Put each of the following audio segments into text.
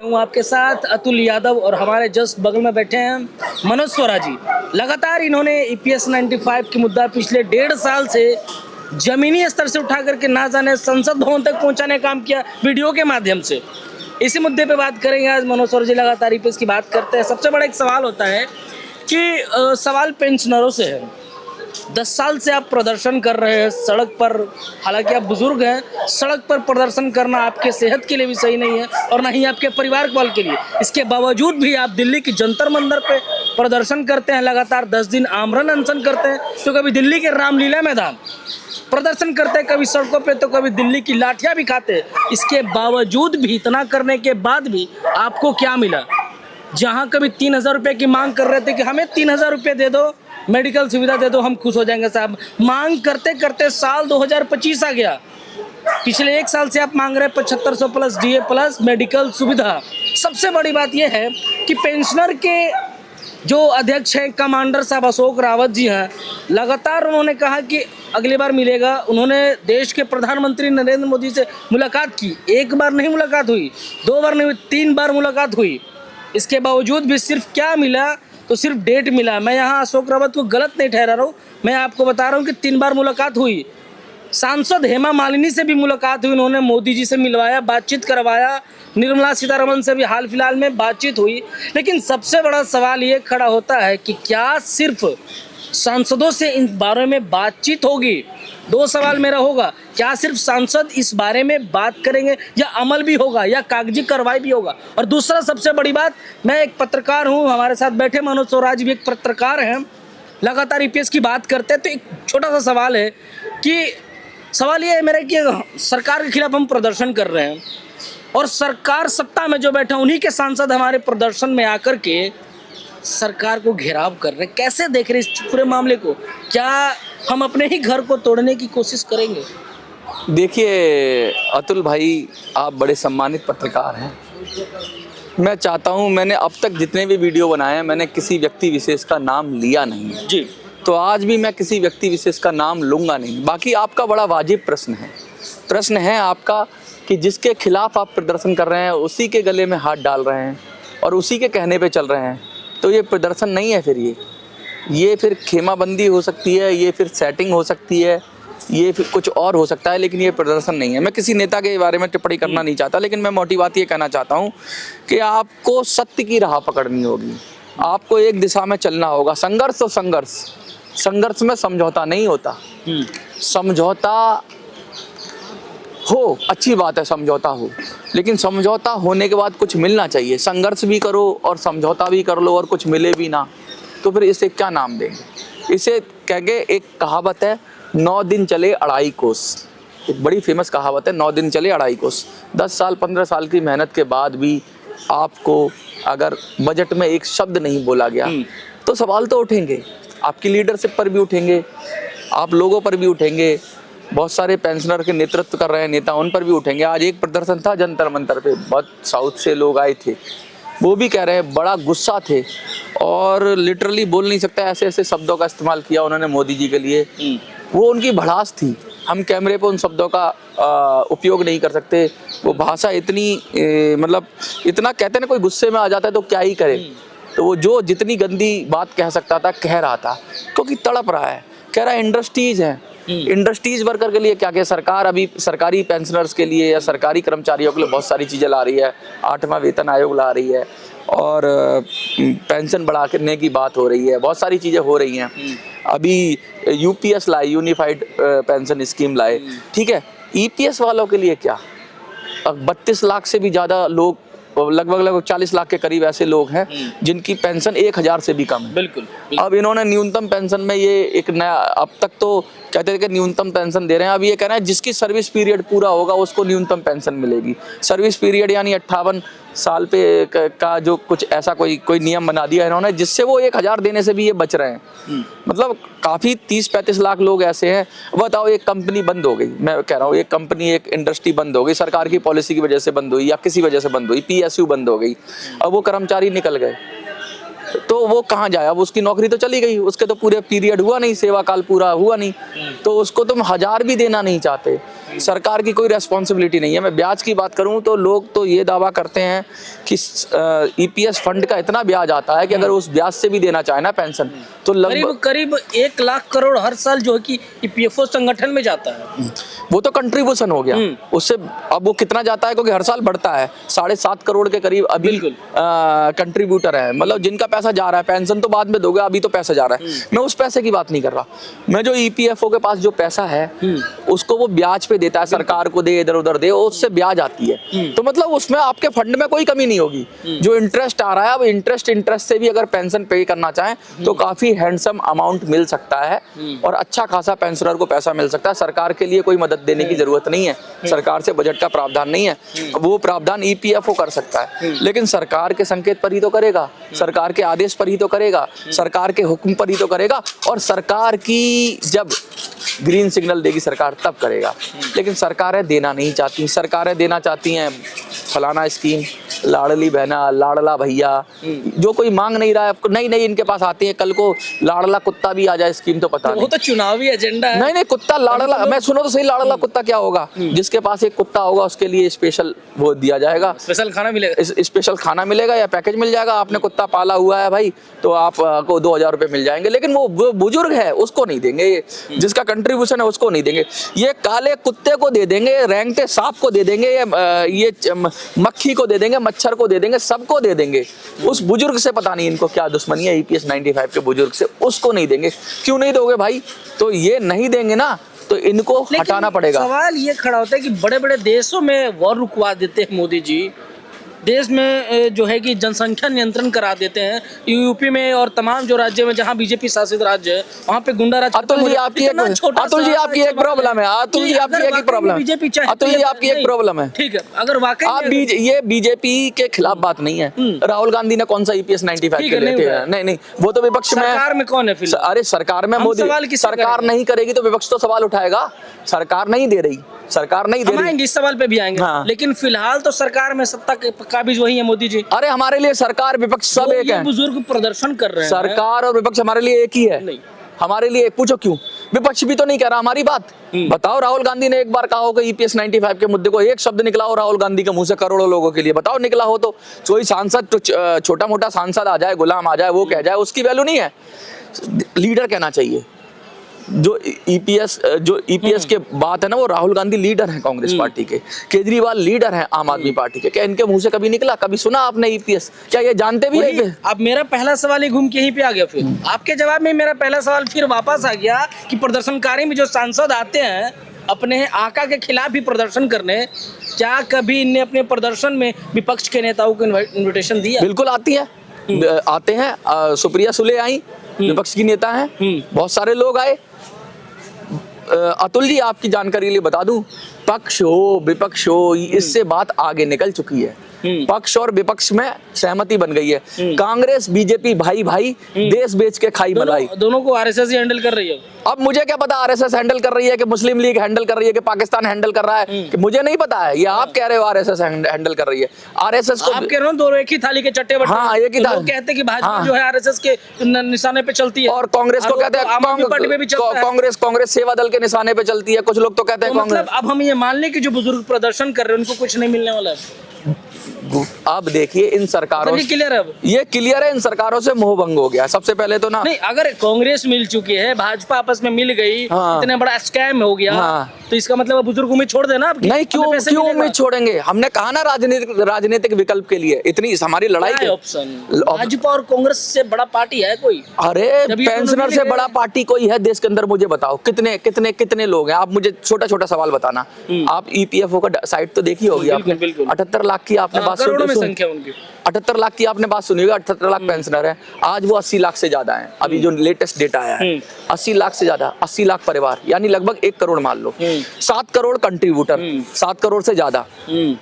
हूँ आपके साथ अतुल यादव और हमारे जस्ट बगल में बैठे हैं मनोज स्वराजी। लगातार इन्होंने EPS 95 की मुद्दा पिछले 1.5 साल से जमीनी स्तर से उठा करके ना जाने संसद भवन तक पहुंचाने का काम किया वीडियो के माध्यम से। इसी मुद्दे पे बात करेंगे आज मनोज स्वराजी। लगातार EPS की बात करते हैं। सबसे बड़ा एक सवाल होता है कि सवाल पेंशनरों से है। 10 साल से आप प्रदर्शन कर रहे हैं सड़क पर, हालांकि आप बुजुर्ग हैं, सड़क पर प्रदर्शन करना आपके सेहत के लिए भी सही नहीं है और ना ही आपके परिवार बल के लिए। इसके बावजूद भी आप दिल्ली की जंतर मंदिर पे प्रदर्शन करते हैं, लगातार 10 दिन आमरण अनशन करते हैं, तो कभी दिल्ली के रामलीला मैदान प्रदर्शन करते हैं, कभी सड़कों पे, तो कभी दिल्ली की लाठियाँ भी खाते हैं। इसके बावजूद भी, इतना करने के बाद भी आपको क्या मिला? जहाँ कभी 3000 रुपये की मांग कर रहे थे कि हमें 3000 रुपये दे दो, मेडिकल सुविधा दे दो, हम खुश हो जाएंगे साहब। मांग करते करते साल 2025 आ गया। पिछले 1 साल से आप मांग रहे हैं 7500 प्लस DA प्लस मेडिकल सुविधा। सबसे बड़ी बात यह है कि पेंशनर के जो अध्यक्ष हैं कमांडर साहब अशोक रावत जी हैं, लगातार उन्होंने कहा कि अगली बार मिलेगा। उन्होंने देश के प्रधानमंत्री नरेंद्र मोदी से मुलाकात की। 1 बार नहीं मुलाकात हुई, 2 बार नहीं हुई, 3 बार मुलाकात हुई। इसके बावजूद भी सिर्फ क्या मिला? तो सिर्फ डेट मिला। मैं यहाँ अशोक रावत को गलत नहीं ठहरा रहा हूँ, मैं आपको बता रहा हूँ कि 3 बार मुलाकात हुई। सांसद हेमा मालिनी से भी मुलाकात हुई, उन्होंने मोदी जी से मिलवाया, बातचीत करवाया। निर्मला सीतारमण से भी हाल फिलहाल में बातचीत हुई। लेकिन सबसे बड़ा सवाल ये खड़ा होता है कि क्या सिर्फ सांसदों से इन बारे में बातचीत होगी? 2 सवाल मेरा होगा, क्या सिर्फ सांसद इस बारे में बात करेंगे या अमल भी होगा या कागजी कार्रवाई भी होगा? और दूसरा सबसे बड़ी बात, मैं एक पत्रकार हूं, हमारे साथ बैठे मनोज स्वराज भी एक पत्रकार हैं, लगातार EPS की बात करते हैं। तो एक छोटा सा सवाल है कि सवाल ये है मेरा कि सरकार के खिलाफ हम प्रदर्शन कर रहे हैं और सरकार सत्ता में जो बैठे उन्हीं के सांसद हमारे प्रदर्शन में आकर के सरकार को घेराव कर रहे हैं। कैसे देख रहे हैं इस पूरे मामले को? क्या हम अपने ही घर को तोड़ने की कोशिश करेंगे? देखिए अतुल भाई, आप बड़े सम्मानित पत्रकार हैं। मैं चाहता हूं, मैंने अब तक जितने भी वीडियो बनाए हैं, मैंने किसी व्यक्ति विशेष का नाम लिया नहीं है जी। तो आज भी मैं किसी व्यक्ति विशेष का नाम लूँगा नहीं। बाकी आपका बड़ा वाजिब प्रश्न है आपका कि जिसके खिलाफ आप प्रदर्शन कर रहे हैं उसी के गले में हाथ डाल रहे हैं और उसी के कहने पे चल रहे हैं, तो ये प्रदर्शन नहीं है। फिर ये फिर खेमाबंदी हो सकती है, ये फिर सेटिंग हो सकती है, ये फिर कुछ और हो सकता है, लेकिन ये प्रदर्शन नहीं है। मैं किसी नेता के बारे में टिप्पणी करना नहीं चाहता, लेकिन मैं मोटी बात ये कहना चाहता हूँ कि आपको सत्य की राह पकड़नी होगी, आपको एक दिशा में चलना होगा। संघर्ष तो संघर्ष में समझौता नहीं होता। समझौता हो, अच्छी बात है समझौता हो, लेकिन समझौता होने के बाद कुछ मिलना चाहिए। संघर्ष भी करो और समझौता भी कर लो और कुछ मिले भी ना, तो फिर इसे क्या नाम देंगे? इसे कहेंगे, एक कहावत है 9 दिन चले 2.5 कोस, एक बड़ी फेमस कहावत है, 9 दिन चले 2.5 कोस। 10 साल 15 साल की मेहनत के बाद भी आपको अगर बजट में एक शब्द नहीं बोला गया तो सवाल तो उठेंगे, आपकी लीडरशिप पर भी उठेंगे, आप लोगों पर भी उठेंगे, बहुत सारे पेंशनर के नेतृत्व कर रहे हैं नेता, उन पर भी उठेंगे। आज एक प्रदर्शन था जंतर मंतर पे, बहुत साउथ से लोग आए थे, वो भी कह रहे हैं, बड़ा गुस्सा थे और लिटरली बोल नहीं सकता, ऐसे ऐसे शब्दों का इस्तेमाल किया उन्होंने मोदी जी के लिए। वो उनकी भड़ास थी, हम कैमरे पे उन शब्दों का उपयोग नहीं कर सकते। वो भाषा इतनी मतलब इतना कहते हैं ना, कोई गुस्से में आ जाता है तो क्या ही करे, तो वो जो जितनी गंदी बात कह सकता था कह रहा था, क्योंकि तड़प रहा है। कह रहा है इंडस्ट्रीज हैं, इंडस्ट्रीज वर्कर के लिए क्या क्या सरकार अभी सरकारी पेंशनर्स के लिए या सरकारी कर्मचारियों के लिए बहुत सारी चीज़ें ला रही है, 8वां वेतन आयोग ला रही है और पेंशन बढ़ाने की बात हो रही है, बहुत सारी चीज़ें हो रही हैं। अभी UPS लाए, यूनिफाइड पेंशन स्कीम लाए, ठीक है। EPS वालों के लिए क्या? 32 लाख से भी ज़्यादा लोग, लगभग 40 लाख के करीब ऐसे लोग हैं जिनकी पेंशन 1000 से भी कम है। बिल्कुल। अब इन्होंने न्यूनतम पेंशन में ये एक नया, अब तक तो कहते थे कि न्यूनतम पेंशन दे रहे हैं, अब ये कह रहे हैं जिसकी सर्विस पीरियड पूरा होगा उसको न्यूनतम पेंशन मिलेगी। सर्विस पीरियड यानी 58 साल पे का जो कुछ ऐसा कोई नियम बना दिया इन्होंने, जिससे वो 1000 देने से भी ये बच रहे हैं। मतलब काफ़ी 30-35 लाख लोग ऐसे हैं। बताओ, एक कंपनी बंद हो गई, मैं कह रहा हूँ एक कंपनी, एक इंडस्ट्री बंद हो गई, सरकार की पॉलिसी की वजह से बंद हुई या किसी वजह से बंद हुई, PSU बंद हो गई, अब वो कर्मचारी निकल गए, तो वो कहाँ जाए? अब उसकी नौकरी तो चली गई, उसके तो पूरे पीरियड हुआ नहीं, सेवा काल पूरा हुआ नहीं, तो उसको तुम 1000 भी देना नहीं चाहते। सरकार की कोई रेस्पॉन्सिबिलिटी नहीं है। मैं ब्याज की बात करूं तो लोग तो ये दावा करते हैं कि ईपीएस फंड का इतना ब्याज आता है कि अगर उस ब्याज से भी देना चाहे ना पेंशन तो लगभग करीब 1 लाख करोड़ हर साल जो है कि ईपीएफओ संगठन में जाता है। वो तो कंट्रीब्यूशन हो गया उससे। अब वो कितना जाता है क्योंकि हर साल बढ़ता है, 7.5 करोड़ के करीब अभी कंट्रीब्यूटर है, मतलब जिनका पैसा जा रहा है। पेंशन तो बाद में दोगे, अभी तो पैसा जा रहा है। मैं उस पैसे की बात नहीं कर रहा, मैं जो ईपीएफओ के पास जो पैसा है उसको वो ब्याज पे देता है, सरकार को दे, इधर उधर दे, उससे ब्याज आती है। तो मतलब उसमें आपके फंड में कोई कमी नहीं होगी। जो इंटरेस्ट आ रहा है, अब इंटरेस्ट से भी अगर पेंशन पे करना चाहें तो काफी हैंडसम अमाउंट मिल सकता है और अच्छा खासा पेंशनर को पैसा मिल सकता है। सरकार के लिए कोई मदद देने की जरूरत नहीं है, सरकार से बजट का प्रावधान नहीं है, वो प्रावधान ईपीएफओ कर सकता है। लेकिन सरकार के संकेत पर ही तो करेगा, सरकार के आदेश पर ही तो करेगा, सरकार के हुक्म पर ही तो करेगा, और सरकार की जब ग्रीन सिग्नल देगी सरकार तब करेगा। लेकिन सरकारें देना नहीं चाहती, सरकारें देना चाहती हैं फलाना स्कीम, लाडली बहना, लाडला भैया, जो कोई मांग नहीं रहा है नहीं इनके पास आती है। कल को लाडला कुत्ता भी आ जाए स्कीम तो पता नहीं, वो तो चुनावी एजेंडा है। नहीं कुत्ता लाडला, मैं सुनो तो सही, लाडला कुत्ता क्या होगा? जिसके पास एक कुत्ता होगा उसके लिए स्पेशल वो दिया जाएगा, स्पेशल खाना मिलेगा, स्पेशल खाना मिलेगा या पैकेज मिल जाएगा। आपने कुत्ता पाला हुआ है भाई तो आपको 2000 रुपए मिल जाएंगे। लेकिन वो बुजुर्ग है उसको नहीं देंगे, जिसका कंट्रीब्यूशन है उसको नहीं देंगे। ये काले कुत्ते को दे देंगे, रेंगते सांप को दे देंगे, ये मक्खी को दे देंगे, मच्छर को दे देंगे, सबको दे देंगे। उस बुजुर्ग से पता नहीं इनको क्या दुश्मनी है, ईपीएस 95 के बुजुर्ग से, उसको नहीं देंगे। क्यों नहीं दोगे भाई? तो ये नहीं देंगे ना तो इनको हटाना पड़ेगा। सवाल ये खड़ा होता है कि बड़े बड़े देशों में वॉर रुकवा देते हैं मोदी जी, देश में जो है कि जनसंख्या नियंत्रण करा देते हैं। यूपी में और तमाम जो राज्य में जहां बीजेपी शासित राज्य है वहां पे गुंडा राज। अतुल जी आपकी एक प्रॉब्लम है, अतुल जी आपकी एक प्रॉब्लम बीजेपी चाहे, अतुल जी आपकी एक प्रॉब्लम है। ठीक है, अगर वाकई आप ये बीजेपी के खिलाफ बात नहीं है। राहुल गांधी ने कौन सा ईपीएस 95 के लेके है? नहीं, वो तो विपक्ष में, सरकार में कौन है फिलहाल? अरे सरकार में मोदी, सरकार नहीं करेगी तो विपक्ष तो सवाल उठाएगा। सरकार नहीं दे रही, सरकार नहीं दे रही, इस सवाल पे भी आएंगे। हाँ। लेकिन फिलहाल तो सरकार में सत्ता के काबिज वही है मोदी जी। अरे हमारे लिए सरकार विपक्ष सब एक है। बुजुर्ग प्रदर्शन कर रहे हैं, सरकार और विपक्ष हमारे लिए एक ही है। नहीं, हमारे लिए पूछो क्यों? विपक्ष भी तो नहीं कह रहा हमारी बात। बताओ, राहुल गांधी ने एक बार कहा हो कि ईपीएस 95 के मुद्दे को एक शब्द निकला हो राहुल गांधी के मुंह से करोड़ों लोगों के लिए? बताओ निकला हो तो। कोई सांसद तो छोटा मोटा सांसद आ जाए, गुलाम आ जाए, वो कह जाए, उसकी वैल्यू नहीं है। लीडर कहना चाहिए। जो ईपीएस के बात है ना, वो राहुल गांधी लीडर हैं कांग्रेस पार्टी के, केजरीवाल लीडर हैं आम आदमी पार्टी के। क्या इनके मुंह से कभी निकला? कभी सुना आपने ईपीएस? क्या ये जानते भी है? अब मेरा पहला सवाल ही घूम के यहीं पे आ गया। फिर आपके जवाब में मेरा पहला सवाल फिर वापस आ गया कि प्रदर्शनकारी में जो सांसद आते हैं अपने आका के खिलाफ भी प्रदर्शन करने, क्या कभी इनने अपने प्रदर्शन में विपक्ष के नेताओं को इन्विटेशन दिया? बिल्कुल आती है, आते हैं। सुप्रिया सुले आई, विपक्ष की नेता हैं, बहुत सारे लोग आए। अतुल जी आपकी जानकारी के लिए बता दूं, पक्ष हो विपक्ष हो, इससे बात आगे निकल चुकी है। पक्ष और विपक्ष में सहमति बन गई है। कांग्रेस बीजेपी भाई भाई, देश बेच के खाई मलाई। दोनों को आरएसएस ही हैंडल कर रही है। अब मुझे क्या पता आरएसएस हैंडल कर रही है कि मुस्लिम लीग हैंडल कर रही है कि पाकिस्तान हैंडल कर रहा है, कि मुझे नहीं पता है। ये आप कह रहे हो आरएसएस हैंडल कर रही है। आरएसएस को आप कह रहे हो दोनों एक ही थाली के चट्टे बट्टे। हाँ, एक ही थाली। लोग कहते हैं कि भाजपा जो है आरएसएस के निशाने पे चलती है, और कांग्रेस को कहते हैं कांग्रेस सेवा दल के निशाने पे चलती है। कुछ लोग तो कहते हैं कांग्रेस। मतलब अब हम ये मान लें कि जो बुजुर्ग प्रदर्शन कर रहे हैं उनको कुछ नहीं मिलने वाला है। अब देखिए इन सरकारों, ये क्लियर है इन सरकारों से मोह भंग हो गया। सबसे पहले तो ना, नहीं, अगर कांग्रेस मिल चुकी है, भाजपा आपस में मिल गई, हाँ, इतना बड़ा स्कैम हो गया, हाँ, तो इसका मतलब बुजुर्ग उम्मीद छोड़ देना। नहीं, क्यों उम्मीद छोड़ेंगे? हमने कहा ना राजनीतिक विकल्प के लिए इतनी हमारी लड़ाई। ऑप्शन भाजपा और कांग्रेस से बड़ा पार्टी है कोई? अरे पेंशनर से बड़ा पार्टी कोई है देश के अंदर? मुझे बताओ कितने कितने कितने लोग हैं? आप मुझे छोटा छोटा सवाल बताना। आप ईपीएफओ का साइट तो देखी होगी आपने। 78 लाख की आपने बात सुनी, 78 लाख की आपने बात सुनी होगी। 78 लाख पेंशनर है, आज वो 80 लाख से ज्यादा है। अभी जो लेटेस्ट डेटा आया है 80 लाख से ज्यादा, 80 लाख परिवार, यानी लगभग 1 करोड़ मान लो। 7 करोड़ कंट्रीब्यूटर, 7 करोड़ से ज्यादा,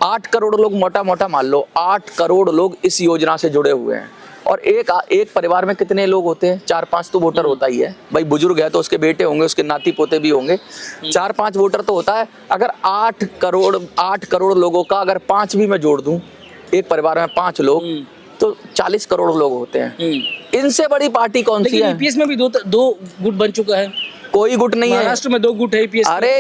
8 करोड़ लोग मोटा मोटा मान लो 8 करोड़ लोग इस योजना से जुड़े हुए हैं। और एक परिवार में कितने लोग होते हैं? 4-5 तो वोटर होता ही है भाई। बुजुर्ग है तो उसके बेटे होंगे, उसके नाती पोते भी होंगे, 4-5 वोटर तो होता है। अगर 8 करोड़ लोगों का अगर 5 भी मैं जोड़ दूं, एक परिवार में 5 लोग, तो 40 करोड़ लोग होते हैं। इनसे बड़ी पार्टी कौन सी लेकिन है? ईपीएस में भी दो गुट बन चुका है। कोई गुट नहीं है। महाराष्ट्र में 2 गुट है ईपीएस। अरे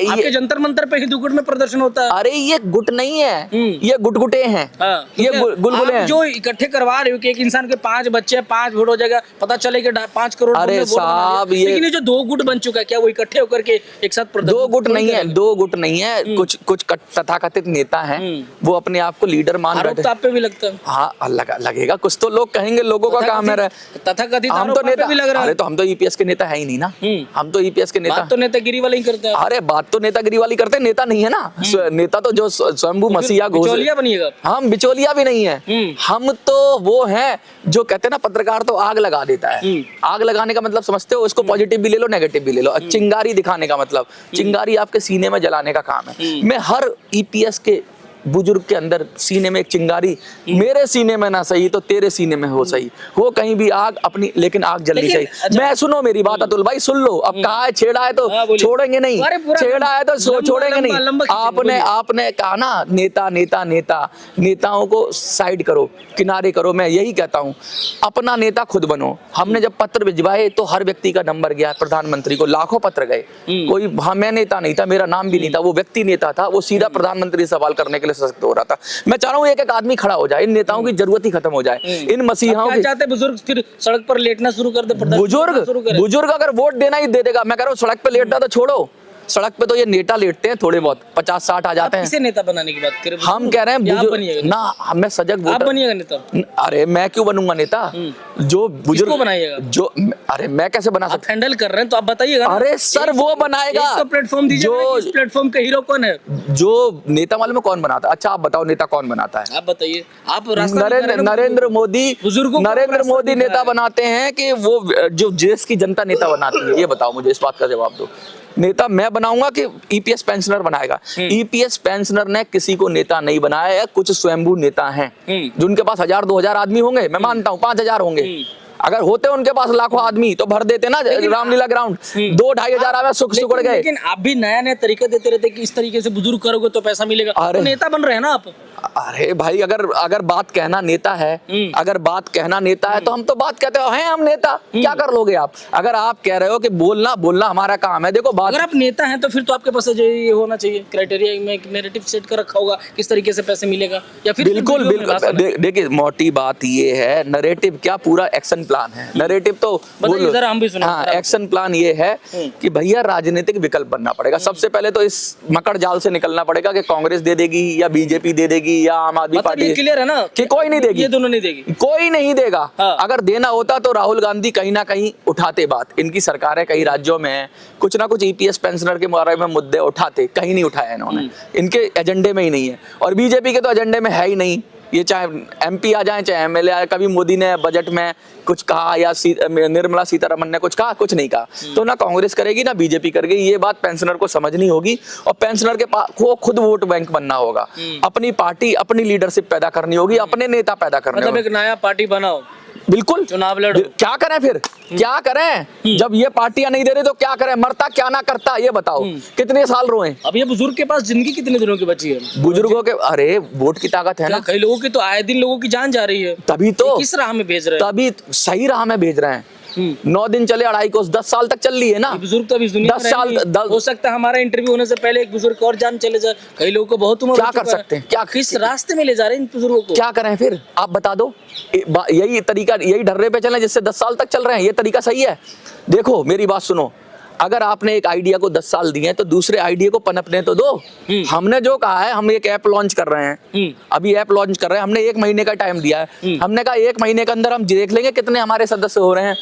आपके जंतर मंतर पे हिंदू गुट में प्रदर्शन होता है। अरे ये गुट नहीं है, ये गुटगुटे हैं। हाँ, ये गुलगुले हैं। जो इकट्ठे करवा रहे हो कि एक इंसान के 5 बच्चे 5 वोट हो जाएगा, पता चलेगा 5 करोड़। अरे साहब ये, लेकिन ये जो 2 गुट बन चुका है, क्या वो इकट्ठे होकर के एक साथ प्रदर्शन? 2 गुट नहीं है, 2 गुट नहीं है। कुछ तथाकथित नेता हैं, वो अपने आप को लीडर मान बैठे। आप पे भी लगता है? हाँ लगेगा, कुछ तो लोग कहेंगे, लोगों का काम है। तथाकथित हम तो नेता भी लग रहा है। अरे तो हम तो ईपीएस के नेता है ही नहीं ना। हम तो ईपीएस के बात तो नेतागिरी वाले ही करते हैं। अरे बात तो नेतागिरी वाली करते हैं, नेता नहीं है ना। नेता तो जो स्वयंभू मसीहा बिचौलिया बनिएगा। हम बिचौलिया भी नहीं है। हम तो वो हैं जो कहते हैं ना, पत्रकार तो आग लगा देता है। आग लगाने का मतलब समझते हो? इसको पॉजिटिव भी ले लो, नेगेटिव भी ले लो। चिंगारी दिखाने का मतलब, चिंगारी आपके सीने में जलाने का काम है। मैं हर ईपीएस के बुजुर्ग के अंदर सीने में एक चिंगारी, मेरे सीने में ना सही तो तेरे सीने में हो सही, हो कहीं भी आग अपनी, लेकिन आग जलनी चाहिए। अच्छा, मैं सुनो मेरी बात अतुल भाई, सुन लो। अब कहा है छेड़ा है तो छोड़ेंगे नहीं, छेड़ा है तो छोड़ेंगे नहीं। आपने कहा ना नेता नेता नेता, नेताओं को साइड करो, किनारे करो। मैं यही कहता हूँ, अपना नेता खुद बनो। हमने जब पत्र भिजवाए तो हर व्यक्ति का नंबर गया प्रधानमंत्री को, लाखों पत्र गए। कोई हाँ मैं नेता नहीं था, मेरा नाम भी नहीं था, वो व्यक्ति नेता था, वो सीधा प्रधानमंत्री से सवाल करने के सशक्त हो रहा था। मैं चाह रहा हूँ एक आदमी खड़ा हो जाए, इन नेताओं की जरूरत ही खत्म हो जाए। इन मसीहाओं की चाहते बुजुर्ग फिर सड़क पर लेटना शुरू कर दे। बुजुर्ग अगर वोट देना ही दे देगा, मैं कह रहा हूँ सड़क पे लेटना तो छोड़ो, सड़क पे तो ये नेता लेटते हैं थोड़े बहुत, 50-60 आ जाते हैं। किसे नेता बनाने की बात कर रहे हैं? हम कह रहे हैं ना, हमें सजग आप बनिएगा नेता। अरे मैं क्यों बनूंगा नेता? जो बुजुर्ग बनाइएगा, जो अरे मैं कैसे बना सकता? हैंडल कर रहे हैं तो आप बताइएगा। अरे सर वो बनाएगा। तो प्लेटफॉर्म दीजिए। जो इस प्लेटफॉर्म का हीरो कौन है? जो नेता मालूम है कौन बनाता है? अच्छा आप बताओ नेता कौन बनाता है? आप बताइए। आप नरेंद्र मोदी, नरेंद्र मोदी नेता बनाते हैं कि वो जो देश की जनता नेता बनाती है? ये बताओ मुझे, इस बात का जवाब दो। नेता मैं बनाऊंगा कि ईपीएस पेंशनर बनाएगा? ईपीएस पेंशनर ने किसी को नेता नहीं बनाया है। कुछ स्वयंभू नेता हैं जिनके पास 1000-2000 आदमी होंगे, मैं मानता हूँ 5000 होंगे। अगर होते उनके पास लाखों आदमी तो भर देते ना रामलीला ग्राउंड। 2-2.5 हजार आवे सुकड़ गए। लेकिन आप भी नया नया तरीका देते रहते कि इस तरीके से बुजुर्ग करोगे तो पैसा मिलेगा। तो नेता बन रहे हैं ना आप। अरे भाई अगर बात कहना नेता है, अगर बात कहना नेता है तो हम तो बात कहते हैं हम नेता। क्या कर लोगे आप? अगर आप कह रहे हो कि बोलना हमारा काम है, देखो बात, अगर आप नेता हैं तो फिर तो आपके पास ये होना चाहिए, क्राइटेरिया में एक नैरेटिव सेट कर रखा होगा किस तरीके से पैसे मिलेगा, या फिर बिल्कुल देखिए मोटी बात ये है, नैरेटिव क्या पूरा एक्शन प्लान है। नैरेटिव तो हम भी सुना। हाँ, एक्शन प्लान ये है कि भैया राजनीतिक विकल्प बनना पड़ेगा। सबसे पहले तो इस मकड़ जाल से निकलना पड़ेगा कि कांग्रेस दे देगी या बीजेपी दे देगी या आम आदमी पार्टी। क्लियर है ना कि कोई नहीं देगी, ये दोनों नहीं देगी, कोई नहीं देगा। हाँ। अगर देना होता तो राहुल गांधी कहीं ना कहीं उठाते बात। इनकी सरकारें कई राज्यों में है, कुछ ना कुछ ईपीएस पेंशनर के बारे में मुद्दे उठाते, कहीं नहीं उठाया इन्होंने, इनके एजेंडे में ही नहीं है। और बीजेपी के तो एजेंडे में है ही नहीं। ये चाहे एमपी आ जाए चाहे एमएलए आए, कभी मोदी ने बजट में कुछ कहा या निर्मला सीतारमण ने कुछ कहा? कुछ नहीं कहा। तो ना कांग्रेस करेगी ना बीजेपी करेगी। ये बात पेंशनर को समझनी होगी और पेंशनर के पास को खुद वोट बैंक बनना होगा। अपनी पार्टी, अपनी लीडरशिप पैदा करनी होगी, अपने नेता पैदा करने होंगे। एक नया पार्टी बनाओ, बिल्कुल चुनाव लड़ो। क्या करें फिर? क्या करें जब ये पार्टियां नहीं दे रही? तो क्या करें? मरता क्या ना करता ये बताओ। कितने साल रोए? अब ये बुजुर्ग के पास जिंदगी कितने दिनों की बची है? बुजुर्गों के अरे वोट की ताकत है ना। कई लोगों की तो आए दिन लोगों की जान जा रही है। तभी तो किस राह में भेज रहे हैं? तभी सही राह में भेज रहे हैं। 9 दिन चले, 2.5 कोस, 10 साल तक चल रही है ना। बुजुर्ग तो अभी दुनिया 10 साल हो सकता है हमारा इंटरव्यू होने से पहले एक बुजुर्ग और जान चले जाए। कई लोगों को बहुत उम्र क्या कर सकते हैं? क्या किस रास्ते में ले जा रहे हैं इन बुजुर्गों को? क्या करें फिर आप बता दो। यही तरीका, यही ढर्रे पे चलें जिससे 10 साल तक चल रहे हैं? ये तरीका सही है? देखो मेरी बात सुनो, अगर आपने एक आइडिया को 10 साल दिए तो दूसरे आइडिया को पनपने तो दो। हमने जो कहा है, हम एक ऐप लॉन्च कर रहे हैं, अभी ऐप लॉन्च कर रहे हैं, हमने 1 महीने का टाइम दिया है। हमने कहा 1 महीने के अंदर हम देख लेंगे कितने हमारे सदस्य हो रहे हैं।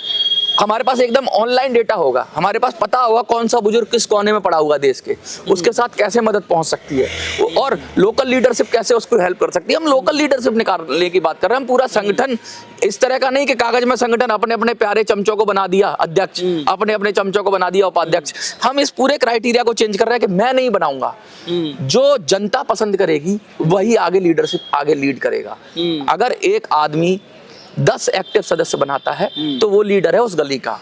हमारे पास एकदम ऑनलाइन डेटा होगा, हमारे पास पता होगा कौन सा बुजुर्ग किस कोने में पड़ा हुआ देश के, उसके साथ कैसे मदद पहुंच सकती है और लोकल लीडरशिप कैसे उसको हेल्प कर सकती है। हम लोकल लीडरशिप निकालने की बात कर रहे हैं। हम पूरा संगठन इस तरह का नहीं कि कागज में संगठन अपने अपने प्यारे चमचों को बना दिया अध्यक्ष, अपने अपने चमचों को बना दिया उपाध्यक्ष। हम इस पूरे क्राइटेरिया को चेंज कर रहे हैं कि मैं नहीं बनाऊंगा, जो जनता पसंद करेगी वही आगे लीडरशिप आगे लीड करेगा। अगर एक आदमी 10 एक्टिव सदस्य बनाता है तो वो लीडर है उस गली का।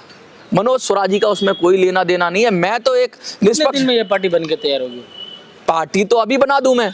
मनोज स्वराजी का उसमें कोई लेना देना नहीं है। मैं तो एक निष्पक्ष दिन में ये पार्टी बन के तैयार होगी। पार्टी तो अभी बना दूं मैं,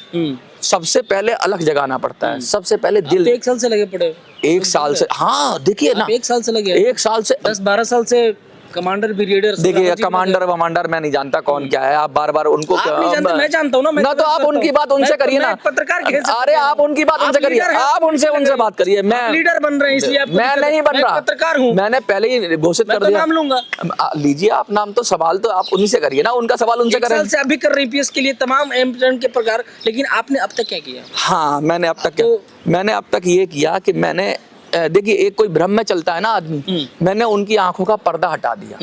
सबसे पहले अलग जगाना पड़ता है, सबसे पहले तो दिल। 1 साल से लगे पड़े हो। 1 साल से, हाँ देखिए ना, 1 साल से लगे 1 साल से 10-12 साल से कमांडर ब्रिगेडियर देखिए, कमांडर वमांडर मैं नहीं जानता कौन क्या है, आप बार बार उनको आप नहीं जानते, मैं जानता हूँ ना। मैं ना तो आप उनकी बात उनसे करिए ना, पत्रकार अरे आप उनकी बात उनसे करिए, आप उनसे बात करिए। मैं लीडर बन रहे हैं इसलिए आपको मैं नहीं बन रहा, पत्रकार हूँ, मैंने पहले ही घोषित मैं कर तो दिया। नाम लूंगा। लीजिए आप नाम, तो सवाल तो आप उन्हीं से करिए ना, उनका सवाल उनसे 1 करें। साल से अभी कर रहे हैं ईपीएस के लिए तमाम एमप्लॉयमेंट के प्रकार, लेकिन आपने अब तक क्या किया? हाँ मैंने अब तक तो- मैंने अब तक ये किया कि मैंने देखिए, एक कोई भ्रम में चलता है ना आदमी, मैंने उनकी आंखों का पर्दा हटा दिया,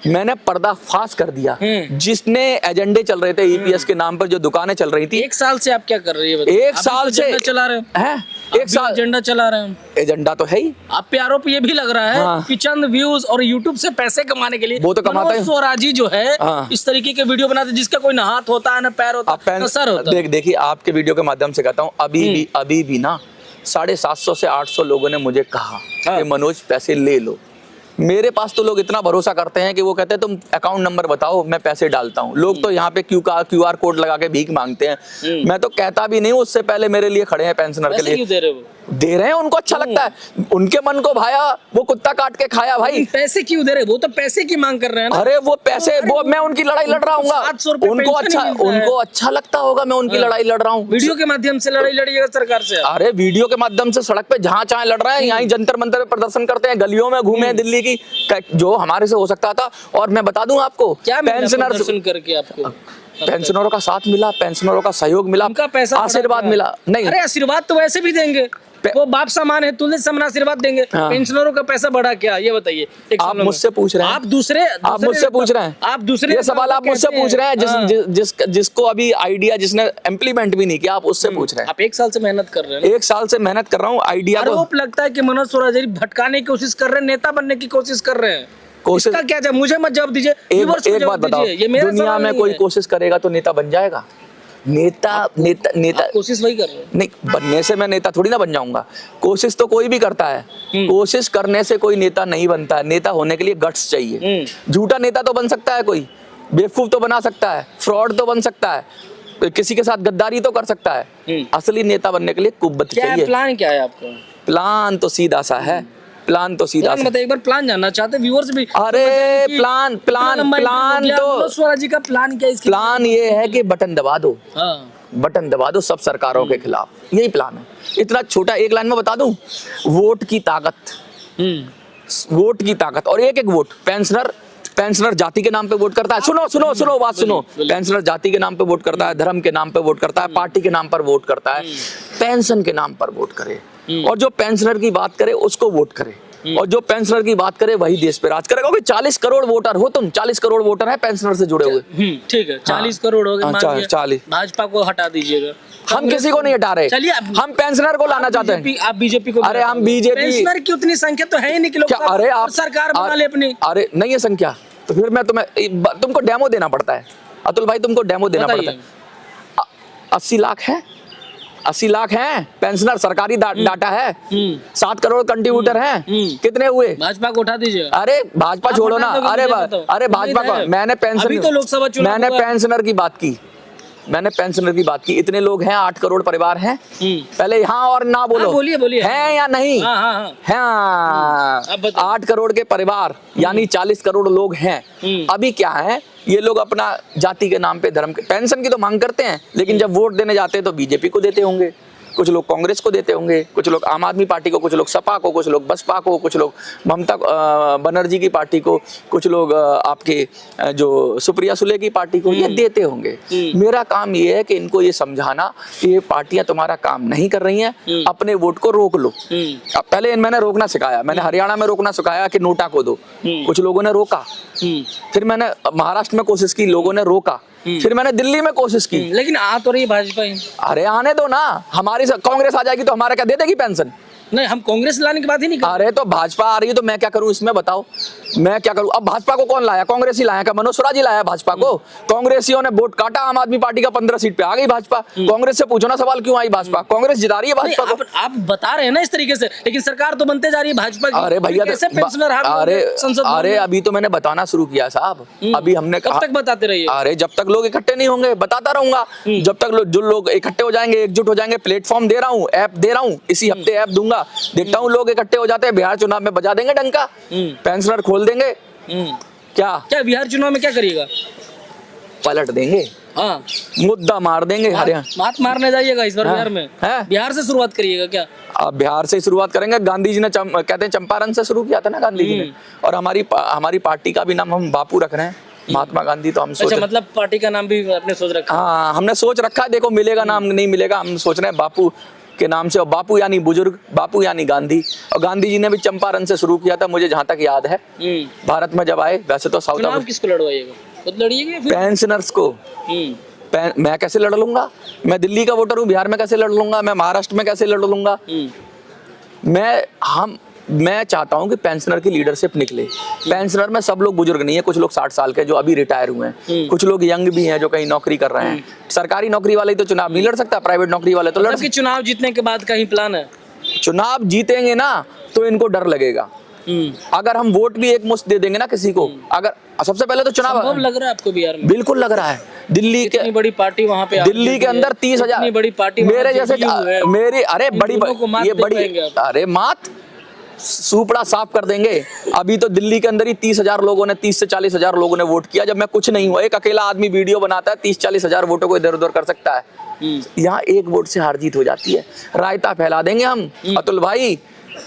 मैंने पर्दा फाश कर दिया। जिसने एजेंडे चल रहे थे ईपीएस के नाम पर, जो दुकानें चल रही थी, 1 साल से आप क्या कर रही है? 1 साल से चला रहे हैं, 1 साल एजेंडा चला रहे हैं। एजेंडा तो है ही। आप पे आरोप ये भी लग रहा है हाँ। कि चंद व्यूज और यूट्यूब से पैसे कमाने के लिए वो तो कमाता मनोज है। स्वराजी जो है हाँ। इस तरीके के वीडियो बनाते हैं जिसका कोई ना हाथ होता है ना पैर होता है ना सर होता है। देखिए आपके वीडियो के माध्यम से कहता हूँ, अभी भी ना 750 से 800 लोगों ने मुझे कहा कि मनोज पैसे ले लो। मेरे पास तो लोग इतना भरोसा करते हैं कि वो कहते हैं तुम अकाउंट नंबर बताओ, मैं पैसे डालता हूँ। लोग तो यहाँ पे क्यूआर कोड लगा के भीख मांगते हैं। मैं तो कहता भी नहीं, उससे पहले मेरे लिए खड़े हैं पेंशनर के लिए। क्यों दे रहे हो? दे रहे हैं, उनको अच्छा लगता है, उनके मन को भाया, वो कुत्ता काट के खाया भाई। पैसे क्यों दे रहे? वो तो पैसे की मांग कर रहे हैं ना। अरे वो पैसे, वो मैं उनकी लड़ाई लड़ रहा हूँ, 700 रुपए उनको पेंशन अच्छा, ही मिलता है। उनको अच्छा लगता होगा मैं उनकी लड़ाई लड़ रहा हूँ। वीडियो के माध्यम से लड़ाई लड़िएगा सरकार से। अरे वीडियो के माध्यम से सड़क पे जहां चाहे लड़ रहे हैं, यहाँ जंतर मंतर पे प्रदर्शन करते हैं, गलियों में घूमे दिल्ली की, जो हमारे से हो सकता था। और मैं बता दूं आपको, क्या पेंशनर प्रदर्शन करके आपको पेंशनरों का साथ मिला, पेंशनरों का सहयोग मिला, उनका पैसा आशीर्वाद मिला। नहीं, अरे आशीर्वाद तो वैसे भी देंगे, वो बाप समान है, तुल्य समान आशीर्वाद देंगे। हाँ। पेंशनरों का पैसा बढ़ा क्या, ये बताइए। आप मुझसे पूछ रहे हैं, आप दूसरे आप मुझसे पूछ रहे हैं, आप दूसरे ये सवाल आप मुझसे पूछ रहे हैं, जिसको अभी आइडिया, जिसने इम्प्लीमेंट भी नहीं किया, आप उससे पूछ रहे हैं। आप 1 साल से मेहनत कर रहे हैं। 1 साल से मेहनत कर रहा हूँ, आइडिया को। आरोप लगता है कि मनोज स्वराजी भटकाने की कोशिश कर रहे हैं, नेता बनने की कोशिश कर रहे हैं। कोशिश, इसका क्या जवाब? मुझे मत जवाब दीजिए, एक जवाब बात बताओ, दीजिए। ये मेरा दुनिया सवाल में नहीं कोई है। कोशिश करेगा तो नेता बन जाएगा? नेता कोशिश वही कर रहे हैं। नहीं, बनने से मैं नेता थोड़ी ना बन जाऊंगा। कोशिश तो कोई भी करता है, कोशिश करने से कोई नेता नहीं बनता है। नेता होने के लिए गट्स चाहिए। झूठा नेता तो बन सकता है कोई, बेवकूफ तो बना सकता है, फ्रॉड तो बन सकता है, किसी के साथ गद्दारी तो कर सकता है। असली नेता बनने के लिए कुव्वत चाहिए। प्लान क्या है आपका? प्लान तो सीधा सा है, प्लान तो सीधा सा। मतलब एक बार प्लान जानना चाहते हैं व्यूअर्स भी। अरे प्लान तो स्वराजी का प्लान क्या है? इसकी प्लान ये है कि बटन दबा दो, हाँ। बटन दबा दो सब सरकारों के खिलाफ, यही प्लान है। इतना छोटा, एक लाइन में बता दूं, वोट की ताकत, वोट की ताकत। और एक वोट पेंशनर जाति के नाम पे वोट करता है। सुनो बात सुनो। पेंशनर जाति के नाम पे वोट करता है, धर्म के नाम पे वोट करता है, पार्टी के नाम पर वोट करता है। पेंशन के नाम पर वोट करे, और जो पेंशनर की बात करे उसको वोट करे, और जो पेंशनर की बात करे वही देश पे राज करेगा। क्योंकि 40 करोड़ वोटर हो तुम, 40 करोड़ वोटर है पेंशनर से जुड़े हुए। ठीक है, 40 करोड़ हो गए, मान लिया 40। भाजपा को हटा दीजिएगा। हम किसी को नहीं हटा रहे, चलिए हम पेंशनर को लाना चाहते हैं। आप बीजेपी को, अरे हम बीजेपी, पेंशनर की उतनी संख्या तो है ही नहीं कि लोग, अरे आप सरकार बना ले अपनी। अरे नहीं है संख्या, तो फिर मैं तुमको डेमो देना पड़ता है अतुल भाई, तुमको डेमो देना पड़ता है। 80 लाख है, 80 लाख हैं पेंशनर, सरकारी डाटा है। 7 करोड़ कंट्रीब्यूटर हैं, कितने हुए? भाजपा को उठा दीजिए। अरे भाजपा छोड़ो ना, अरे भाजपा को, मैंने पेंशनर की बात की, मैंने पेंशनर की बात की। इतने लोग हैं, 8 करोड़ परिवार हैं। पहले हाँ और ना बोलो, बोलिए हैं या नहीं? हाँ, 8 करोड़ के परिवार यानी 40 करोड़ लोग हैं। अभी क्या है, ये लोग अपना जाति के नाम पे, धर्म के, पेंशन की तो मांग करते हैं, लेकिन जब वोट देने जाते हैं तो बीजेपी को देते होंगे, कुछ लोग कांग्रेस को देते होंगे, कुछ लोग आम आदमी पार्टी को, कुछ लोग सपा को, कुछ लोग बसपा को, कुछ लोग ममता बनर्जी की पार्टी को, कुछ लोग आपके जो सुप्रिया सुले की पार्टी को, ये देते होंगे। मेरा काम ये है कि इनको ये समझाना कि ये पार्टियां तुम्हारा काम नहीं कर रही हैं, अपने वोट को रोक लो। अब पहले मैंने रोकना सिखाया, मैंने हरियाणा में रोकना सिखाया कि नोटा को दो, कुछ लोगों ने रोका। फिर मैंने महाराष्ट्र में कोशिश की, लोगों ने रोका। फिर मैंने दिल्ली में कोशिश की, लेकिन आ तो रही भाजपा ही। अरे आने दो ना, हमारी कांग्रेस आ जाएगी तो हमारा क्या दे देगी पेंशन? नहीं, हम कांग्रेस लाने की बात ही नहीं कर रहे। अरे तो भाजपा आ रही है तो मैं क्या करूं इसमें, बताओ मैं क्या करूं। अब भाजपा को कौन लाया, कांग्रेस ही लाया, क्या मनोज स्वराज ही लाया भाजपा को? कांग्रेसियों ने वोट काटा, आम आदमी पार्टी का 15 सीट पे आ गई भाजपा। कांग्रेस से पूछो ना सवाल क्यों आई भाजपा, कांग्रेस जिता रही है नहीं, भाजपा को। आप बता रहे हैं ना इस तरीके से, लेकिन सरकार तो बनते जा रही है भाजपा की। अरे भैया कैसे पेंशनर हार अरे संसद भवन अरे में? अभी तो मैंने बताना शुरू किया साहब, अभी हमने कब कहा तक बताते रहिए? अरे जब तक लोग इकट्ठे नहीं होंगे बताता रहूंगा, जब तक जो लोग इकट्ठे हो जाएंगे, एकजुट हो जाएंगे। प्लेटफॉर्म दे रहा हूँ, ऐप दे रहा हूँ, इसी हफ्ते ऐप दूंगा, देखता हूँ लोग इकट्ठे हो जाते हैं, बिहार चुनाव में बजा देंगे डंका, पेंशनर खोल देंगे। क्या क्या बिहार चुनाव में क्या करिएगा? पलट देंगे, हाँ, मुद्दा मार देंगे हरियाणा। मात मारने जाइएगा इस बार हाँ, बिहार में? हैं? बिहार से शुरुआत करिएगा क्या? अब बिहार से शुरुआत करेंगे। गांधी जी ने कहते हैं चंपारण से शुरू किया था ना गांधी जी ने, और हमारी पार्टी का भी नाम हम बापू रख रहे हैं, महात्मा गांधी। तो हम सोच अच्छा, मतलब पार्टी का नाम भी आपने सोच रखा? हाँ, हमने सोच रखा है, देखो मिलेगा नाम नहीं मिलेगा, हम सोच रहे हैं बापू के नाम से। और बापू यानी बुजुर्ग, बापू यानी गांधी। और गांधी जी ने भी चंपारण से शुरू किया था, मुझे जहां तक याद है। भारत में जब आए, वैसे तो साउथ चुनाव किसको लड़वाइएगा, खुद लड़िएगा या फिर? पेंशनर्स को। मैं कैसे लड़ लूंगा? मैं दिल्ली का वोटर हूँ, बिहार में कैसे लड़ लूंगा? मैं महाराष्ट्र में कैसे लड़ लूंगा? मैं चाहता हूं कि पेंशनर की लीडरशिप निकले। पेंशनर में सब लोग बुजुर्ग नहीं है, कुछ लोग 60 साल के जो अभी रिटायर हुए हैं, कुछ लोग यंग भी हैं जो कहीं नौकरी कर रहे हैं। सरकारी नौकरी वाले तो चुनाव नहीं लड़ सकता, प्राइवेट नौकरी वाले तो लड़ मतलब कि चुनाव जीतने के बाद का ही प्लान है? चुनाव जीतेंगे ना तो इनको डर लगेगा। अगर हम वोट भी एक मुश्त दे देंगे ना किसी को, अगर सबसे पहले तो चुनाव संभव लग रहा है आपको बिहार में? बिल्कुल लग रहा है। दिल्ली के इतनी बड़ी पार्टी वहाँ पे, दिल्ली के अंदर 30,000 इतनी बड़ी पार्टी मेरे जैसे मेरी, अरे इन बड़ी दोनों को मात ये दे बड़ी, पाएंगे आप? अरे मात सुपड़ा साफ कर देंगे। अभी तो दिल्ली के अंदर ही 30,000 लोगों ने, 30 से 40,000 लोगों ने वोट किया, जब मैं कुछ नहीं हुआ। एक अकेला आदमी वीडियो बनाता है, 30-40,000 वोटों को इधर उधर कर सकता है। यहाँ एक वोट से हार जीत हो जाती है। रायता फैला देंगे हम, अतुल भाई,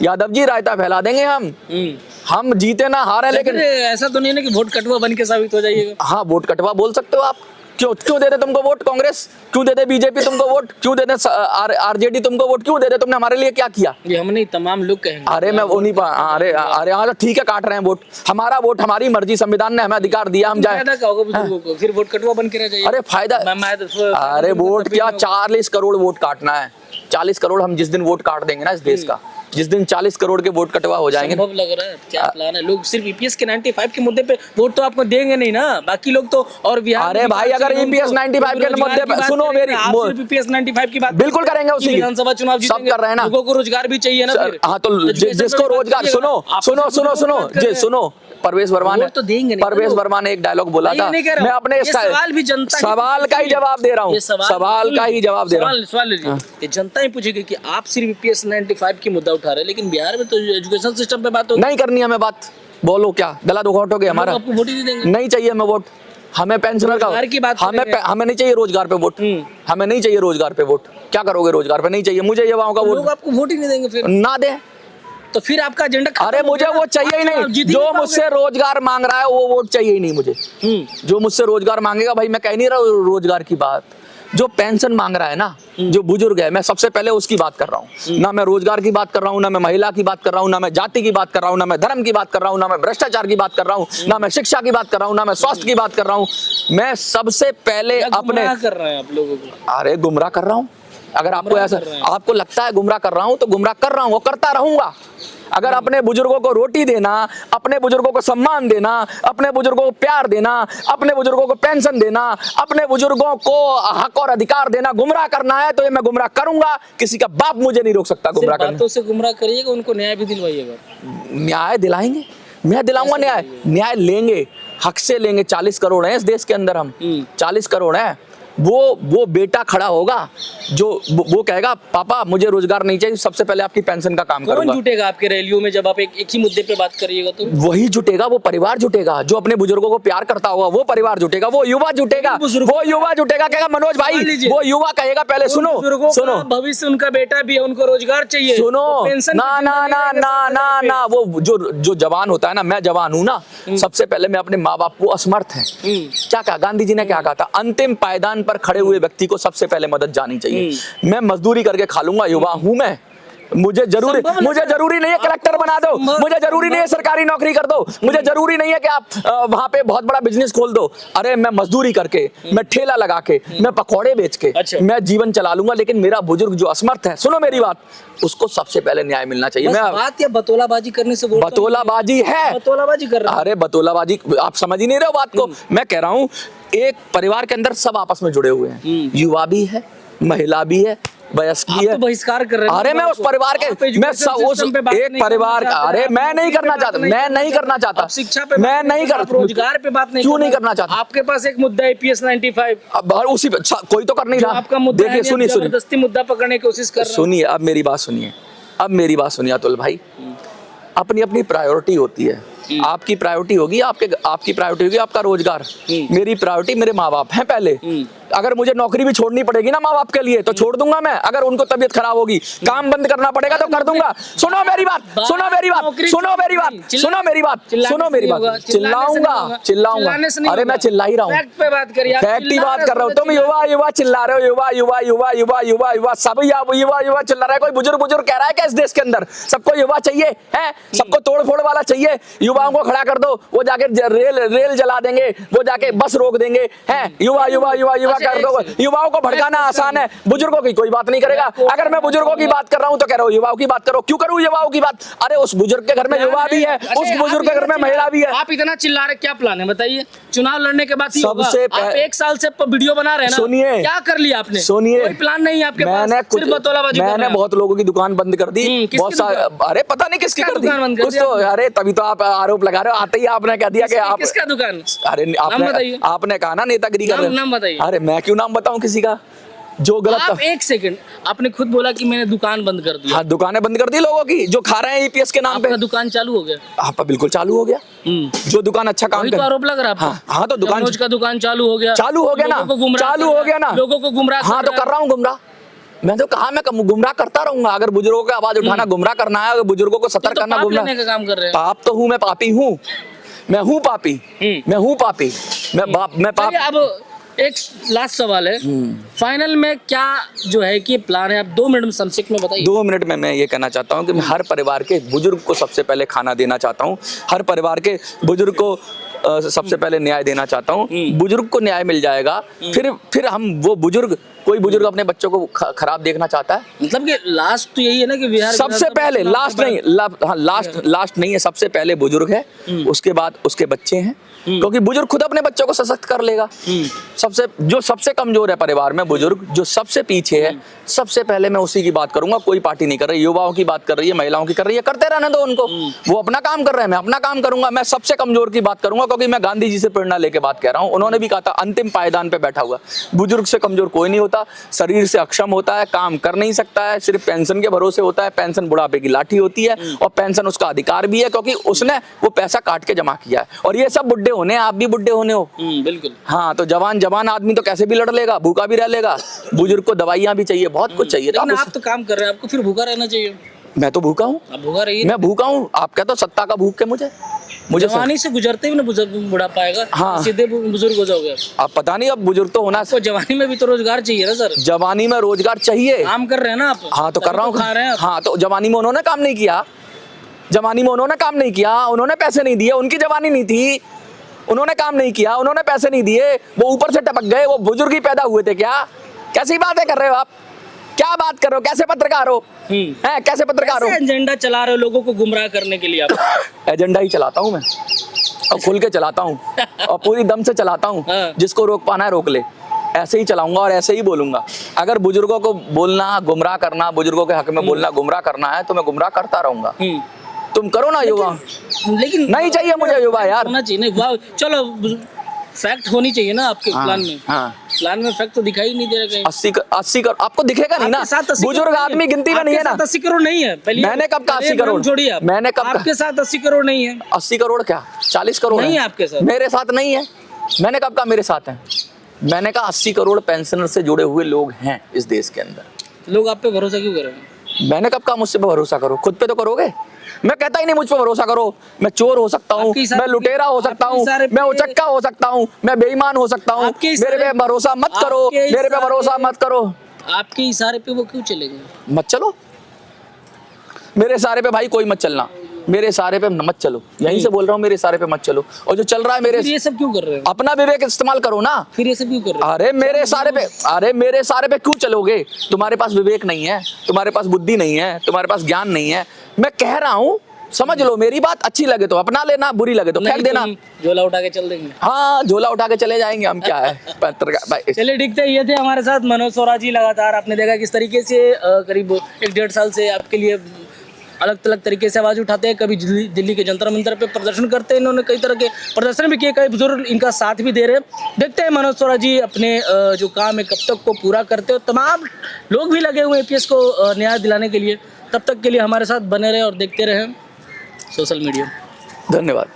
यादव जी, रायता फैला देंगे हम जीते ना हारे। लेकिन ऐसा तो नहीं है ना कि वोट कटवा बन के साबित हो जाइएगा? हाँ, वोट कटवा बोल सकते हो आप। क्यों दे दे तुमको वोट कांग्रेस, क्यों दे दे बीजेपी तुमको वोट, क्यों दे दे आरजेडी तुमको वोट, क्यों दे दे? तुमने हमारे लिए क्या किया? ये हम नहीं, तमाम लोग कहेंगे। अरे मैं वो नहीं अरे हाँ तो ठीक है, काट रहे हैं वोट, हमारा वोट हमारी मर्जी, संविधान ने हमें अधिकार दिया, हम जाए। फायदा क्या होगा बुजुर्गों को? फिर वोट कटवा बन के रह जाइए। अरे फायदा, अरे वोट क्या, 40 करोड़ वोट काटना है। 40 करोड़ हम जिस दिन वोट काट देंगे ना इस देश का, जिस दिन 40 करोड़ के वोट कटवा हो जाएंगे। संभव लग रहा है? क्या प्लान है? लोग सिर्फ ईपीएस के 95 के मुद्दे पे वोट तो आपको देंगे नहीं ना, बाकी लोग तो। और बिहार, अरे भाई, अगर ईपीएस 95 के मुद्दे पे सुनो मेरी, सिर्फ ईपीएस 95 की बात बिल्कुल करेंगे, उसी विधानसभा चुनाव सब कर रहे हैं ना। लोगों को रोजगार भी चाहिए ना फिर। हाँ, तो जिसको रोजगार, सुनो परवेश वर्मा ने, तो देंगे नहीं। परवेश वर्मा ने एक डायलॉग बोला था, मैं अपने सवाल भी जनता, सवाल का ही जवाब दे रहा हूँ, सवाल का ही जवाब दे रहा हूँ। सवाल लीजिए, ये जनता ही पूछेगी कि आप सिर्फ ईपीएस 95 की मुद्दा उठा रहे हैं, लेकिन बिहार में तो एजुकेशन सिस्टम पे बात हो नहीं करनी हमें बात। बोलो क्या गला दुखाओगे हमारा? आपको वोट ही नहीं देंगे। नहीं चाहिए हमें वोट, हमें पेंशनर का, हमें नहीं चाहिए रोजगार पे वोट, हमें नहीं चाहिए रोजगार पे वोट। क्या करोगे रोजगार पे? नहीं चाहिए मुझे युवाओं का वोट। लोग आपको वोट ही नहीं देंगे फिर? ना दे तो फिर आपका एजेंडा। अरे मुझे वो चाहिए ही नहीं, जो मुझसे रोजगार मांग रहा है वो वोट चाहिए ही नहीं मुझे। जो मुझसे रोजगार मांगेगा, भाई मैं कह नहीं रहा हूँ रोजगार की बात, जो पेंशन मांग रहा है ना, जो बुजुर्ग है, मैं सबसे पहले उसकी बात कर रहा हूँ। ना मैं रोजगार की बात कर रहा हूँ, ना मैं महिला की बात कर रहा हूँ, ना मैं जाति की बात कर रहा हूँ, ना मैं धर्म की बात कर रहा हूँ, ना मैं भ्रष्टाचार की बात कर रहा हूँ, ना मैं शिक्षा की बात कर रहा हूँ, ना मैं स्वास्थ्य की बात कर रहा हूँ। मैं सबसे पहले अपने कर रहे हैं आप लोगों को। अरे गुमराह कर रहा हूँ। अगर आपको ऐसा आपको लगता है गुमराह कर रहा हूँ, तो गुमराह कर रहा हूँ, वो करता रहूंगा। अगर अपने बुजुर्गों को रोटी देना, अपने बुजुर्गों को सम्मान देना, अपने बुजुर्गों को प्यार देना, अपने बुजुर्गों को पेंशन देना, अपने बुजुर्गों को हक और अधिकार देना गुमराह करना है, तो ये मैं गुमराह करूंगा। किसी का बाप मुझे नहीं रोक सकता गुमराह करने। बातों से गुमराह करिएगा, उनको न्याय भी दिलवाइएगा। न्याय दिलाएंगे, मैं दिलाऊंगा न्याय लेंगे, हक से लेंगे। 40 करोड़ है इस देश के अंदर, हम 40 करोड़ है। वो बेटा खड़ा होगा जो वो कहेगा पापा मुझे रोजगार नहीं चाहिए, सबसे पहले आपकी पेंशन का काम करूंगा। कौन जुटेगा आपके रैलियों में जब आप एक ही मुद्दे पे बात करिएगा? तो वही जुटेगा, वो परिवार जुटेगा जो अपने बुजुर्गों को प्यार करता होगा, वो परिवार जुटेगा, वो युवा जुटेगा, कहेगा मनोज भाई, वो युवा कहेगा पहले सुनो भविष्य उनका बेटा भी है, उनको रोजगार चाहिए, सुनो ना वो जो जवान होता है ना, मैं जवान हूँ ना, सबसे पहले मैं अपने माँ बाप को असमर्थ है, क्या कहा गांधी जी ने, क्या कहा था, अंतिम पायदान पर खड़े हुए व्यक्ति को सबसे पहले मदद जानी चाहिए। मैं मजदूरी करके खा लूंगा, युवा हूं मैं, मुझे जरूरी नहीं है कलेक्टर बना दो, मुझे जरूरी नहीं है सरकारी नौकरी कर दो, मुझे जरूरी नहीं है कि आप वहां पे बहुत बड़ा बिजनेस खोल दो। अरे मैं मजदूरी करके, मैं ठेला लगा के, मैं पकौड़े बेच के मैं जीवन चला लूंगा, लेकिन मेरा बुजुर्ग जो असमर्थ है, सुनो मेरी बात, उसको सबसे पहले न्याय मिलना चाहिए। मैं बात या बतौलाबाजी करने से बतौलाबाजी है, बतौलाबाजी कर रहा है। अरे बतौलाबाजी, आप समझ ही नहीं रहे हो बात को। मैं कह रहा हूँ एक परिवार के अंदर सब आपस में जुड़े हुए हैं, युवा भी है, महिला भी है, वयस्क भी है। तो बहिष्कार कर रहे हैं। अरे मैं उस परिवार के, मैं उस एक परिवार का, अरे मैं नहीं करना चाहता, मैं नहीं करना चाहता, शिक्षा पे मैं नहीं कर, रोजगार पे बात नहीं, क्यों नहीं करना चाहता? आपके पास एक मुद्दा है APS 95, अब उसी कोई तो कर नहीं रहा। आपका मुद्दा देखिए सुनिए, जबरदस्ती मुद्दा पकड़ने की कोशिश कर रहे हैं। सुनिए अब मेरी बात सुनिए, अब मेरी बात सुनिए अतुल भाई, अपनी अपनी प्रायोरिटी होती है। आपकी प्रायोरिटी होगी आपकी प्रायोरिटी होगी आपका रोजगार, मेरी प्रायोरिटी मेरे माँ बाप हैं पहले। अगर मुझे नौकरी भी छोड़नी पड़ेगी ना माँ बाप के लिए तो छोड़ दूंगा मैं। अगर उनको तबीयत खराब होगी, काम बंद करना पड़ेगा तो कर दूंगा। सुनो मेरी बात, सुनो मेरी बात, सुनो मेरी बात, सुनो मेरी बात, सुनो मेरी बात। चिल्लाऊंगा, चिल्लाऊंगा, अरे मैं चिल्ला ही रहा हूँ, फैक्ट पे बात करिए, फैक्ट की बात कर रहा हूँ। तुम युवा युवा चिल्ला रहे हो, युवा युवा युवा युवा युवा युवा सब युवा युवा चिल्ला रहा है। कोई बुजुर्ग बुजुर्ग कह रहा है क्या इस देश के अंदर? सबको युवा चाहिए है, सबको तोड़ फोड़ वाला चाहिए। युवाओं को खड़ा कर दो, वो जाके रेल जला देंगे, वो जाके बस रोक देंगे, हैं? युवा युवा युवा युवा कर दो। युवाओं को भड़काना आसान है, बुजुर्गों की कोई बात नहीं करेगा। अगर मैं बुजुर्गों की बात कर रहा हूं तो कह रहा हूं युवाओं की बात करो। क्यों करूं युवाओं की बात? अरे उस बुजुर्ग के घर में युवा भी है, उस बुजुर्ग के घर में महिला भी है। आप इतना चिल्ला रहे, क्या प्लान है बताइए? चुनाव लड़ने के बाद सबसे आप 1 साल से वीडियो बना रहे हैं ना, सुनिए, क्या कर लिया आपने? सुनिए, कोई प्लान नहीं है आपके पास, सिर्फ बतौलाबाजी कर रहे हैं। मैंने बहुत लोगों की दुकान बंद कर दी, बहुत सारे, अरे पता नहीं किसकी कर दी कुछ तो। अरे तभी तो आप आरोप लगा रहे हो, आते ही आपने कह दिया कि आप, किसका दुकान? अरे आपने कहा ना नेतागिरी कर रहे हैं। नाम बताइए। अरे मैं क्यों नाम बताऊं किसी का जो गलत? आप 1 सेकंड, आपने खुद बोला कि मैंने दुकान बंद कर दी। हाँ, दुकानें बंद कर दी लोगों की जो खा रहे हैं EPS के नाम पे। दुकान चालू हो गया? आपका बिल्कुल चालू हो गया, जो दुकान अच्छा काम कर, तो आरोप लग रहा है। हाँ तो दुकान का दुकान चालू हो गया, ना, चालू हो गया ना, लोगों को गुमराह। हाँ तो कर रहा हूँ गुमराह। मैं तो कहा मैं गुमराह करता रहूंगा। अगर बुजुर्गों की आवाज उठाना गुमराह करना है, अगर बुजुर्गों को सतर्क करना गुमराह का काम कर रहे हैं। पाप तो हूँ, मैं पापी हूँ, मैं हूँ पापी, मैं हूँ पापी, मैं पाप। अब एक लास्ट सवाल है, फाइनल में क्या जो है कि प्लान है, आप 2 मिनट में संक्षिप्त में बताइए। 2 मिनट में मैं ये कहना चाहता हूँ कि मैं हर परिवार के बुजुर्ग को सबसे पहले खाना देना चाहता हूँ, हर परिवार के बुजुर्ग को सबसे पहले न्याय देना चाहता हूँ। बुजुर्ग को न्याय मिल जाएगा, फिर हम वो बुजुर्ग, कोई बुजुर्ग अपने बच्चों को खराब देखना चाहता है? मतलब कि लास्ट तो यही है ना कि बिहार सबसे पहले, लास्ट नहीं, लास्ट नहीं है, सबसे पहले बुजुर्ग है, उसके बाद उसके बच्चे हैं, क्योंकि बुजुर्ग खुद अपने बच्चों को सशक्त कर लेगा। सबसे कमजोर है परिवार में बुजुर्ग, जो सबसे पीछे है, सबसे पहले मैं उसी की बात करूंगा। कोई पार्टी नहीं कर रही, युवाओं की बात कर रही है, महिलाओं की कर रही है, करते रहने दो उनको, वो अपना काम कर रहे हैं, मैं अपना काम करूंगा। मैं सबसे कमजोर की बात करूंगा, क्योंकि मैं गांधी जी से प्रेरणा लेके बात कह रहा हूं। उन्होंने भी कहा था अंतिम पायदान पे बैठा हुआ। बुजुर्ग से कमजोर कोई नहीं होता, शरीर से अक्षम होता है, काम कर नहीं सकता है, सिर्फ पेंशन के भरोसे होता है। पेंशन बुढ़ापे की लाठी होती है, और पेंशन उसका अधिकार भी है, क्योंकि उसने वो पैसा काट के जमा किया है। और ये सब बुढ़े होने, आप भी बुढ़े होने हो। बिल्कुल। हाँ, तो जवान आदमी तो कैसे भी लड़ लेगा, भूखा भी रह लेगा। बुजुर्ग को दवाइयां भी चाहिए, बहुत कुछ चाहिए। आप तो काम कर रहे हैं, आपको फिर भूखा रहना चाहिए। मैं तो भूखा हूँ, भूखा रहिए। मैं भूखा हूँ। आप कहते हो सत्ता का भूख के मुझे जवानी से गुजरते ही ना बुढ़ा पाएगा। हाँ, सीधे बुजुर्ग हो जाओगे आप। पता नहीं, अब बुजुर्ग तो होना। आपको जवानी में भी तो रोजगार चाहिए ना सर? जवानी में रोजगार चाहिए। काम कर रहे हैं ना आप? हाँ तो कर रहा हूँ। खा रहे हैं। हाँ तो जवानी में उन्होंने काम नहीं किया, जवानी में उन्होंने काम नहीं किया, उन्होंने पैसे नहीं दिए, उनकी जवानी नहीं थी, उन्होंने काम नहीं किया, उन्होंने पैसे नहीं दिए, वो ऊपर से टपक गए। वो बुजुर्ग ही पैदा हुए थे क्या? कैसी बातें कर रहे हो आप? क्या बात कर रहे हो? कैसे पत्रकार हो? हैं, कैसे पत्रकार हो? एजेंडा चला रहे हो लोगों को गुमराह करने के लिए आप? एजेंडा ही चलाता हूँ मैं, और खुल के चलाता हूँ, और पूरी दम से चलाता हूँ। जिसको रोक पाना है रोक ले, ऐसे ही चलाऊंगा और ऐसे ही बोलूंगा। अगर बुजुर्गों को बोलना गुमराह करना, बुजुर्गों के हक में बोलना गुमराह करना है, तो मैं गुमराह करता रहूंगा। तुम करो ना युवा, लेकिन नहीं चाहिए मुझे युवा यार। होना चाहिए ना, चलो फैक्ट होनी चाहिए ना आपके प्लान में। हाँ, प्लान में फैक्ट तो दिखाई नहीं दे रहा कहीं। 80 करोड़ आपको दिखेगा नहीं ना, बुजुर्ग आदमी गिनती में नहीं है ना। 80 करोड़ नहीं है। मैंने कब कहा 80 करोड़? छोड़िए आप, मैंने कब आपके साथ 80 करोड़ नहीं है। 80 करोड़ क्या 40 करोड़ नहीं है आपके साथ? मेरे साथ नहीं है। मैंने कब कहा मेरे साथ है? मैंने कहा 80 करोड़ पेंशनर से जुड़े हुए लोग हैं इस देश के अंदर। लोग आप पे भरोसा क्यों करेंगे? मैंने कब कहा मुझसे भरोसा करो? खुद पे तो करोगे। मैं कहता ही नहीं मुझ पर भरोसा करो। मैं चोर हो सकता हूँ, मैं लुटेरा हो सकता हूँ, मैं उचक्का हो सकता हूँ, मैं बेईमान हो सकता हूँ। मेरे पे भरोसा मत करो, मेरे पे भरोसा मत करो। आपके इशारे पे वो क्यों चलेंगे? मत चलो, मेरे सारे पे भाई कोई मत चलना, मेरे सारे पे मत चलो, यहीं से बोल रहा हूँ, मेरे सारे पे मत चलो। और जो चल रहा है मेरे, फिर ये सब क्यों कर रहे हो? अपना विवेक इस्तेमाल करो ना। फिर ये सब क्यों कर रहे हो? अरे मेरे सारे पे क्यों चलोगे? तुम्हारे पास विवेक नहीं है, तुम्हारे पास बुद्धि नहीं है, तुम्हारे पास ज्ञान नहीं है। मैं कह रहा हूँ समझ लो, मेरी बात अच्छी लगे तो अपना लेना, बुरी लगे तो फेंक नहीं, देना। तो झोला उठा के चल देंगे। हाँ, झोला उठा के चले जाएंगे हम, क्या है पत्रकार भाई। चलिए ठीक है, ये थे हमारे साथ मनोज स्वराज जी। लगातार आपने देखा किस तरीके से करीब 1-1.5 साल से आपके लिए अलग अलग तरीके से आवाज़ उठाते हैं। कभी दिल्ली के जंतर मंतर पे प्रदर्शन करते हैं, इन्होंने कई तरह के प्रदर्शन भी किए, कई बुजुर्ग इनका साथ भी दे रहे हैं। देखते हैं मनोज स्वराज जी अपने जो काम है कब तक को पूरा करते हो। तमाम लोग भी लगे हुए APS को न्याय दिलाने के लिए। तब तक के लिए हमारे साथ बने रहे और देखते रहें सोशल मीडिया। धन्यवाद।